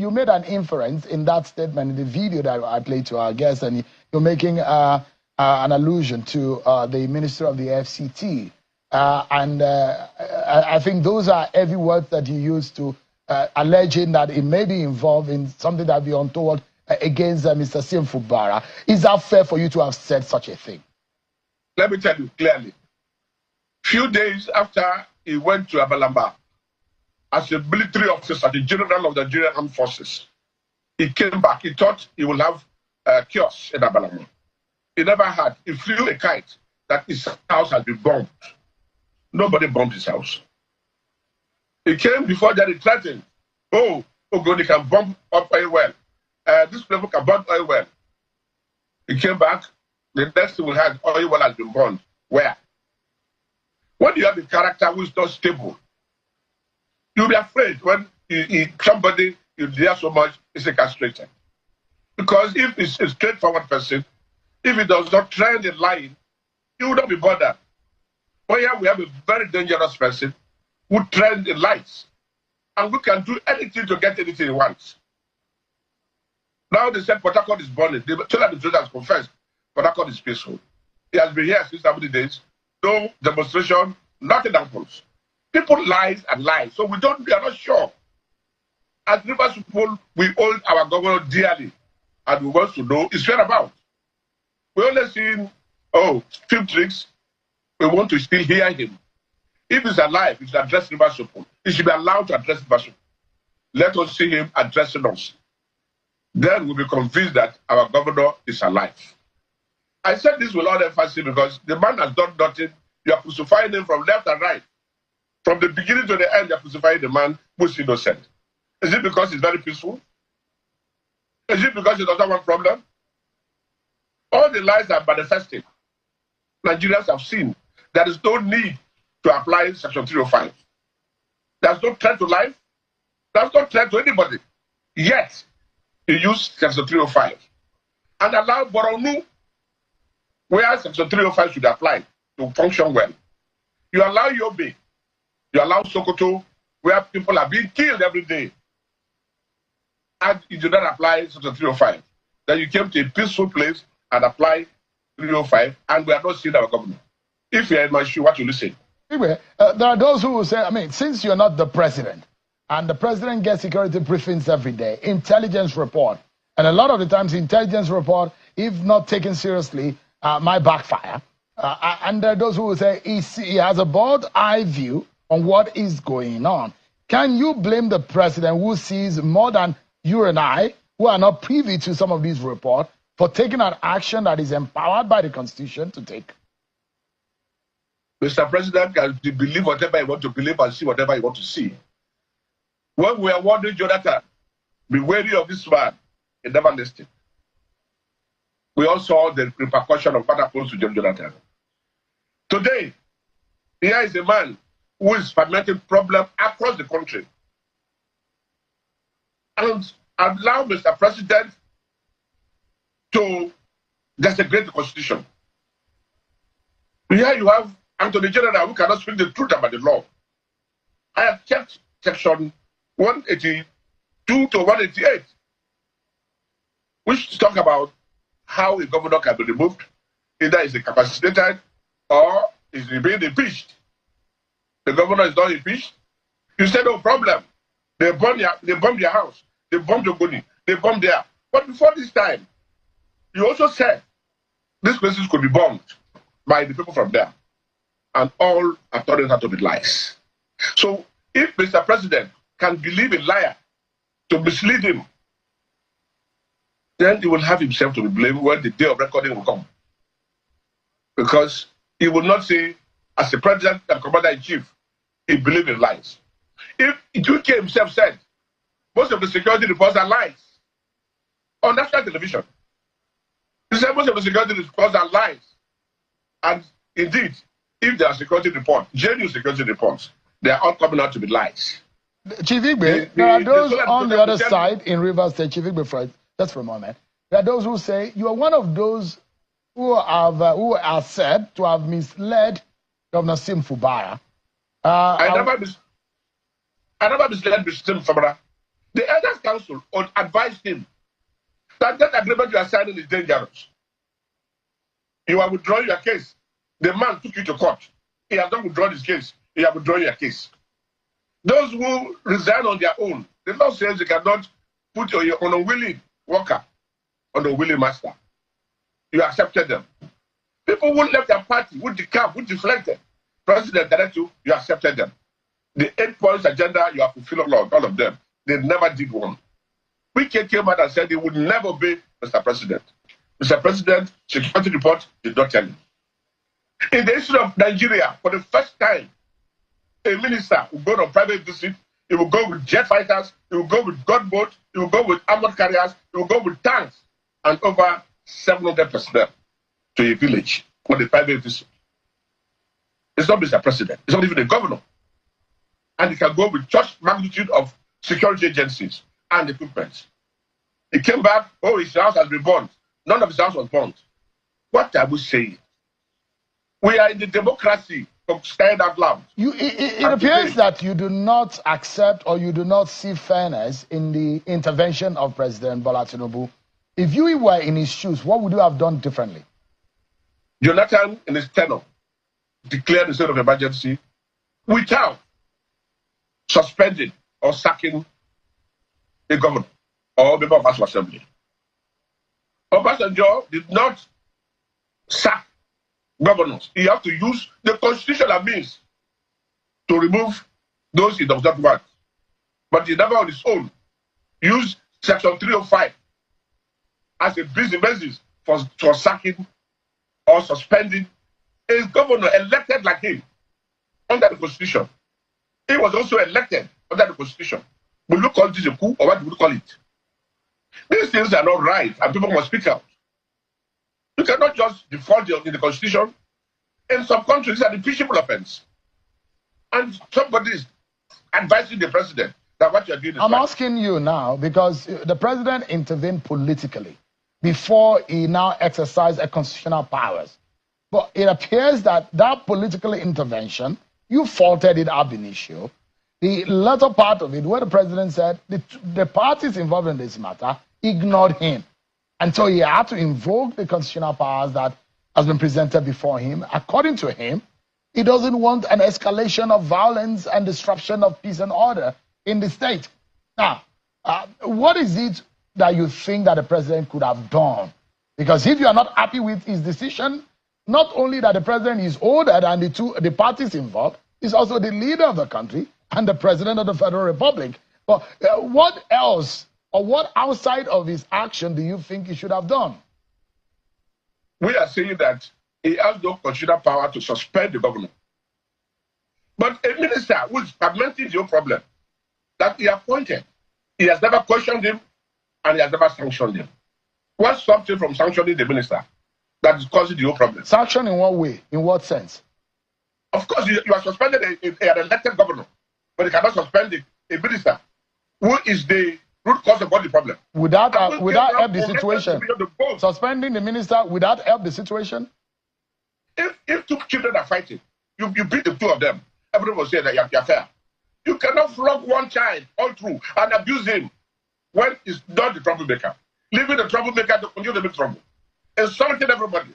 you made an inference in that statement in the video that I played to our guests, and you're making an allusion to the Minister of the FCT. I think those are heavy words that you use to alleging that it may be involved in something that be untoward against Mr. Fubara. Is that fair for you to have said such a thing? Let me tell you clearly. Few days after he went to Abalamba as a military officer, the general of the Nigerian Armed Forces, he came back. He thought he would have chaos in Abalamba. He never had. He flew a kite that his house had been bombed. Nobody bombed his house. He came before that, he threatened, oh, Ogoni can bomb up oil well. This people can burn oil well. He came back. The next thing we had, oil well has been burned. Where? When you have a character who is not stable, you'll be afraid when somebody you hear so much is castrated. Because if it's a straightforward person, if he does not trend in line, he would not be bothered. But here we have a very dangerous person who trends in lights, and we can do anything to get anything he wants. Now they said Port Harcourt is burning. The General Administrator has confessed Port Harcourt is peaceful. He has been here since 70 days. No demonstration, nothing happens. People lie and lie, so we are not sure. As Rivers people, we hold our governor dearly, and we want to know his whereabouts. We only seen, film tricks. We want to still hear him. If he's alive, he should address Rivers people. He should be allowed to address Rivers people. Let us see him addressing us. Then we'll be convinced that our governor is alive. I said this with all emphasis because the man has done nothing. You are crucifying him from left and right. From the beginning to the end, you are crucifying the man who's innocent. Is it because he's very peaceful? Is it because he doesn't want problem? All the lies are manifesting. Nigerians have seen. There is no need to apply Section 305. There's no threat to life. There's no threat to anybody. Yet, you use Section 305 and allow Boronu, where Section 305 should apply, to function well. You allow Yobe, you allow Sokoto, where people are being killed every day, and you do not apply Section 305. Then you came to a peaceful place and apply 305, and we are not seeing our government. If you're in my shoe, what will you say? Anyway, there are those who will say, since you're not the president, and the president gets security briefings every day, intelligence report, and a lot of the times intelligence report, if not taken seriously, might backfire. And there are those who will say he has a bird's-eye view on what is going on. Can you blame the president who sees more than you and I, who are not privy to some of these reports, for taking an action that is empowered by the Constitution to take? Mr. President can believe whatever he wants to believe and see whatever he wants to see. When we are warning Jonathan, be wary of this man, he never listened. We all saw the repercussion of what happened to Jonathan. Today, here is a man who is fermenting problems across the country. And allow Mr. President to desecrate the Constitution. Here you have Anthony General who cannot speak the truth about the law. I have checked Section 182 to 188, which talk about how a governor can be removed, either is incapacitated or is being impeached. The governor is not impeached. You said, no problem. They bombed your house. They bombed Ogoni. They bombed there. But before this time, you also said these places could be bombed by the people from there. And all are turning out to be lies. So if Mr. President can believe a liar to mislead him, then he will have himself to be blamed when the day of reckoning will come. Because he will not say, as the president and commander-in-chief, he believed in lies. If UK himself said, most of the security reports are lies on national television. He said most of the security reports are lies. And indeed, if there are security reports, genuine security reports, they are all coming out to be lies. Chief Igbe, there are those on the other side in Rivers State, Chief Igbe, just for a moment. There are those who say you are one of those who are said to have misled Governor Fubara. I never misled Mr. Fubara. The Elders Council advised him that that agreement you are signing is dangerous. You are withdrawing your case. The man took you to court. He has not withdrawn his case. You have withdrawn your case. Those who resign on their own, the law says you cannot put on a willing worker on a willing master. You accepted them. People who left their party, who decamped, who deflected, President directed you, you accepted them. The 8 points agenda, you have fulfilled all of them. They never did one. Wike came out and said he would never obey Mr. President. Mr. President, security report did not tell him. In the history of Nigeria, for the first time, a minister will go on private visit, he will go with jet fighters, he will go with gunboats, he will go with armored carriers, he will go with tanks, and over 700 personnel to a village on a private visit. It's not Mr. President, it's not even a governor. And he can go with such magnitude of security agencies and equipment. He came back, oh, his house has been burned. None of his house was burned. What are we saying? We are in the democracy of stand out loud. It appears that you do not accept or you do not see fairness in the intervention of President Bola Tinubu. If you were in his shoes, what would you have done differently? Jonathan, in his tenure, declared the state of emergency without suspending or sacking a governor or a member of House of Assembly. Obasanjo did not sack governors. He had to use the constitutional means to remove those he does not want. But he never on his own used Section 305 as a basis for sacking or suspending a governor elected like him under the Constitution. He was also elected under the Constitution. Will you call this a coup or what do you call it? These things are not right and people must speak out. You cannot just default in the Constitution. In some countries, it's an impeachable offense. And somebody is advising the president that what you're doing is I'm right. asking you now because the president intervened politically before he now exercised a constitutional powers. But it appears that that political intervention, you faulted it ab initio. The latter part of it, where the president said the parties involved in this matter ignored him. And so he had to invoke the constitutional powers that has been presented before him. According to him, he doesn't want an escalation of violence and disruption of peace and order in the state. Now, what is it that you think that the president could have done? Because if you are not happy with his decision, not only that the president is older than the parties involved, he's also the leader of the country and the president of the Federal Republic. But what else or what outside of his action do you think he should have done? We are saying that he has no constitutional power to suspend the governor. But a minister who is fragmenting your problem that he appointed, he has never questioned him and he has never sanctioned him. What stopped him from sanctioning the minister that is causing the whole problem? Sanction in what way? In what sense? Of course, you are suspended an elected governor, but you cannot suspend a minister who is the root cause of all the problem. Would that help the situation? Suspending the minister, would that help the situation? If two children are fighting, you beat the two of them, everyone will say that you're fair. You cannot flog one child all through and abuse him when he's not the troublemaker. Leaving the troublemaker to continue to make trouble. Insulting everybody.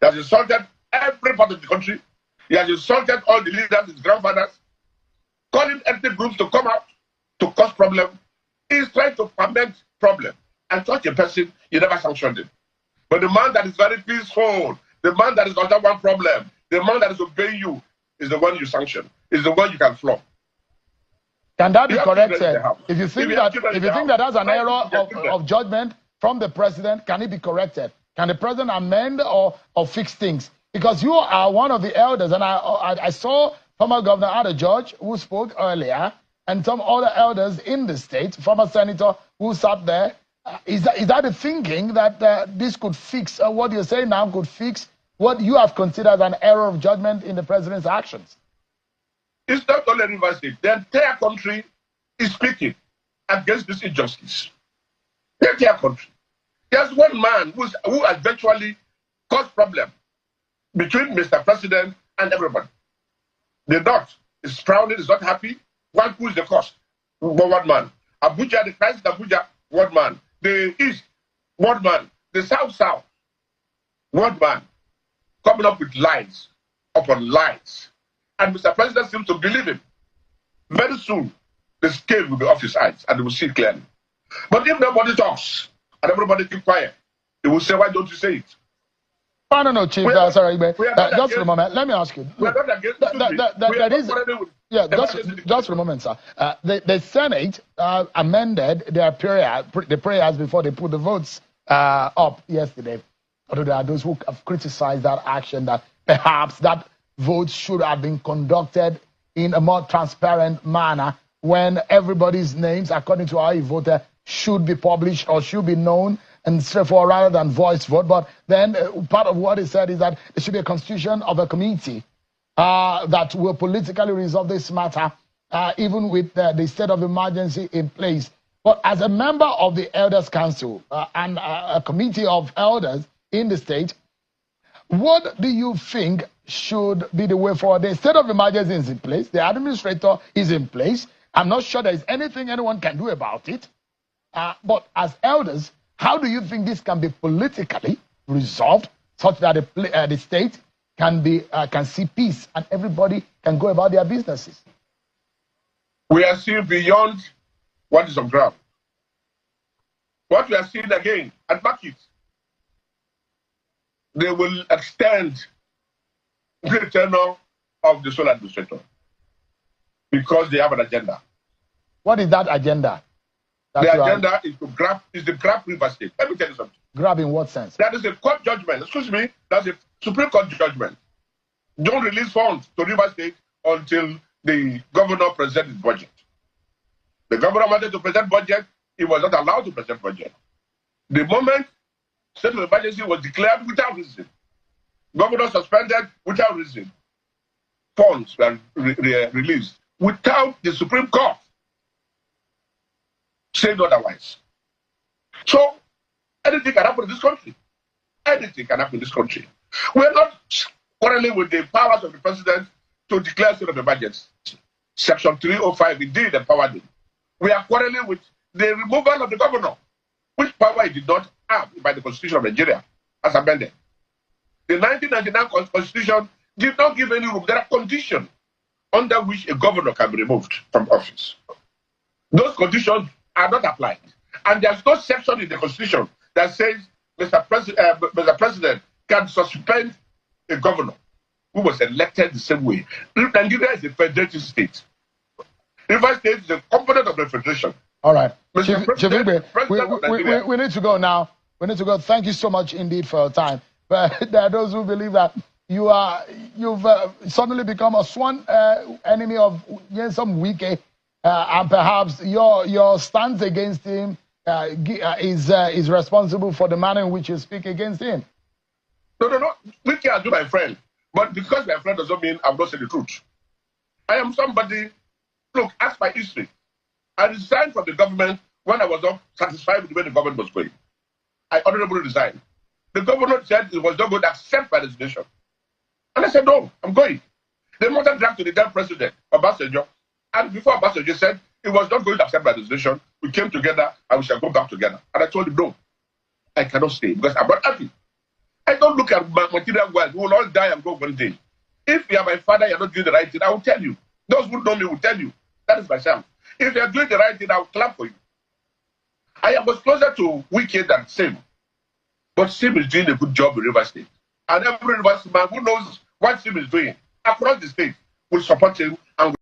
He has insulted every part of the country. He has insulted all the leaders, his grandfathers, calling ethnic groups to come out to cause problem. He's trying to ferment problem. And such a person, you never sanctioned him. But the man that is very peaceful, the man that is not one problem, the man that is obeying you, is the one you sanction, is the one you can flog. Can that be corrected? If you think that that's an error of judgment from the president, can it be corrected? Can the president amend or fix things? Because you are one of the elders, and I saw former Governor Ada George, who spoke earlier, and some other elders in the state, former senator who sat there. Is that the thinking that this could fix, what you're saying now could fix what you have considered an error of judgment in the president's actions? It's not only Rivers State. The entire country is speaking against this injustice. The entire country. There's one man who has virtually caused problem between Mr. President and everybody. The North is frowning, is not happy. One who is the cause. One man. Abuja, the crisis in Abuja, one man. The East, one man. The South, one man. Coming up with lies upon lies. And Mr. President seems to believe him. Very soon, the scale will be off his eyes and he will see clearly. But if nobody talks and everybody keep quiet, he will say, why don't you say it? I don't know, Chief. Sorry, just for a moment. Let me ask you. Look, just for a moment, sir. The Senate amended their prayers before they put the votes up yesterday. Although there are those who have criticized that action, that perhaps that vote should have been conducted in a more transparent manner when everybody's names, according to how you voted, should be published or should be known and straightforward rather than voice vote. But then part of what he said is that there should be a constitution of a committee that will politically resolve this matter, even with the state of emergency in place. But as a member of the Elders Council and a committee of elders in the state, what do you think should be the way forward? The state of emergency is in place. The administrator is in place. I'm not sure there is anything anyone can do about it. But as elders, how do you think this can be politically resolved such that the state can see peace and everybody can go about their businesses? We are seeing beyond what is on ground. What we are seeing again at Bakit, they will extend the tenure of the sole administrator because they have an agenda. What is that agenda? The agenda is to grab River State. Let me tell you something. Grab in what sense? That is a court judgment. Excuse me. That's a Supreme Court judgment. Don't release funds to River State until the governor presents his budget. The governor wanted to present budget. He was not allowed to present budget. The moment state of emergency was declared without reason, governor suspended without reason, funds were released without the Supreme Court saying otherwise. So anything can happen in this country. Anything can happen in this country. We're not quarreling with the powers of the president to declare state of emergency. Section 305 indeed empowered him. We are quarreling with the removal of the governor, which power he did not have by the Constitution of Nigeria as amended. The 1999 Constitution did not give any room. There are conditions under which a governor can be removed from office. Those conditions are not applied. And there's no section in the Constitution that says Mr. President can suspend a governor who was elected the same way. Nigeria is a federated state. River State is a component of the federation. All right. Chief Igbe, we need to go now. We need to go. Thank you so much indeed for your time. But there are those who believe that you've suddenly become a sworn enemy of some Wike, and perhaps your stance against him is responsible for the manner in which you speak against him. No. Wike has been my friend, but because my friend doesn't mean I'm not saying the truth. I am somebody. Look, ask my history. I resigned from the government when I was not satisfied with the way the government was going. I honorably resigned. The governor said he was not going to accept my resignation. And I said, no, I'm going. They wanted dragged to the then president, Obasanjo. And before Obasanjo said he was not going to accept my resignation, we came together and we shall go back together. And I told him, no, I cannot stay because I'm not happy. I don't look at my material wealth. We will all die and go one day. If you are my father, you're not doing the right thing, I will tell you. Those who know me will tell you. That is my sham. If you are doing the right thing, I will clap for you. I was closer to Wike than Sim. But Sim is doing a good job in River State. And every River State man who knows what Sim is doing across the state will support him